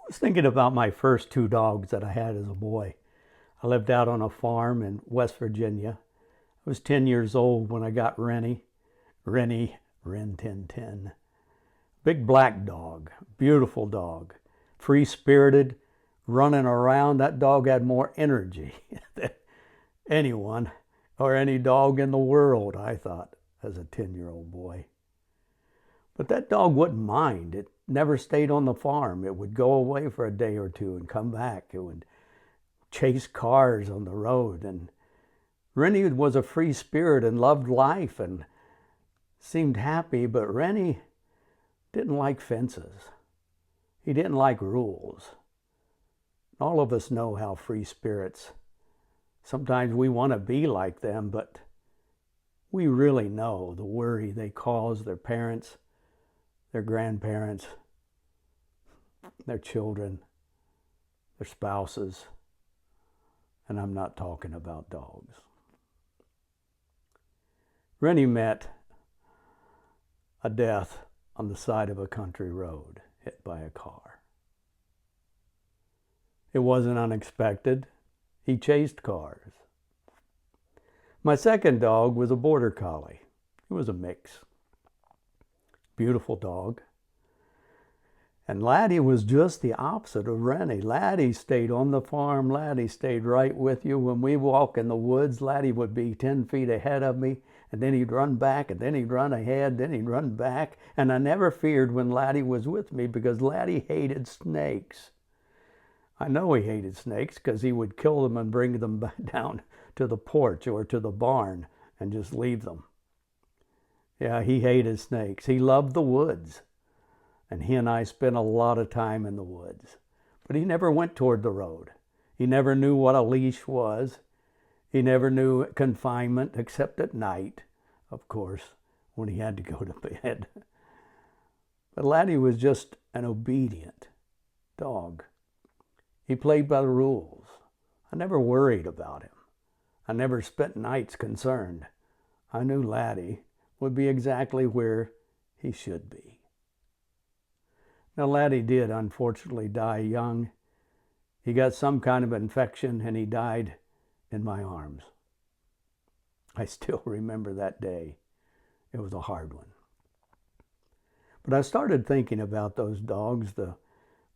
Was thinking about my first two dogs that I had as a boy. I lived out on a farm in West Virginia. I was 10 years old when I got Rennie. Rennie, Ren 1010. Big black dog, beautiful dog, free-spirited, running around. That dog had more energy than anyone or any dog in the world, I thought, as a 10-year-old boy. But that dog wouldn't mind. It never stayed on the farm. It would go away for a day or two and come back. It would chase cars on the road. And Rennie was a free spirit and loved life and seemed happy, but Rennie didn't like fences. He didn't like rules. All of us know how free spirits, sometimes we want to be like them, but we really know the worry they cause their parents, their grandparents, their children, their spouses, and I'm not talking about dogs. Rennie met a death on the side of a country road, hit by a car. It wasn't unexpected. He chased cars. My second dog was a border collie. It was a mix. Beautiful dog. And Laddie was just the opposite of Rennie. Laddie stayed on the farm. Laddie stayed right with you. When we walk in the woods, Laddie would be 10 feet ahead of me, and then he'd run back, and then he'd run ahead, then he'd run back. And I never feared when Laddie was with me because Laddie hated snakes. I know he hated snakes because he would kill them and bring them back down to the porch or to the barn and just leave them. Yeah, he hated snakes. He loved the woods. And he and I spent a lot of time in the woods. But he never went toward the road. He never knew what a leash was. He never knew confinement except at night, of course, when he had to go to bed. But Laddie was just an obedient dog. He played by the rules. I never worried about him. I never spent nights concerned. I knew Laddie would be exactly where he should be. Now, Laddie did unfortunately die young. He got some kind of infection and he died in my arms. I still remember that day. It was a hard one. But I started thinking about those dogs, the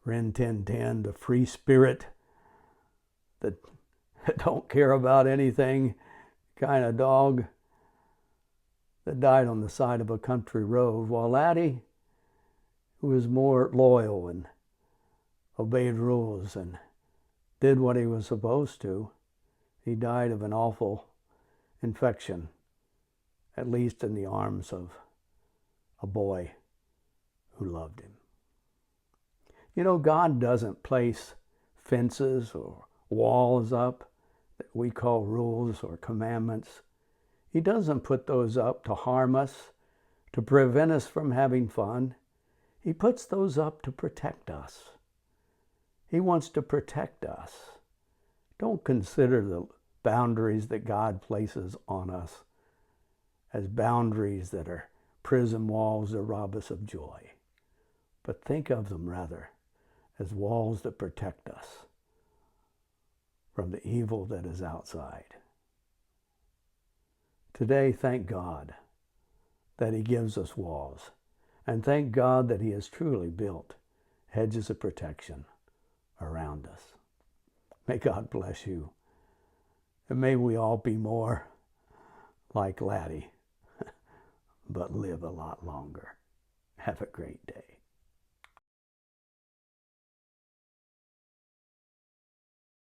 Ren 1010, the free spirit that don't care about anything kind of dog that died on the side of a country road, while Laddie, who was more loyal and obeyed rules and did what he was supposed to, he died of an awful infection, at least in the arms of a boy who loved him. You know, God doesn't place fences or walls up that we call rules or commandments. He doesn't put those up to harm us, to prevent us from having fun. He puts those up to protect us. He wants to protect us. Don't consider the boundaries that God places on us as boundaries that are prison walls that rob us of joy. But think of them rather as walls that protect us from the evil that is outside. Today, thank God that He gives us walls. And thank God that He has truly built hedges of protection around us. May God bless you. And may we all be more like Laddie, but live a lot longer. Have a great day.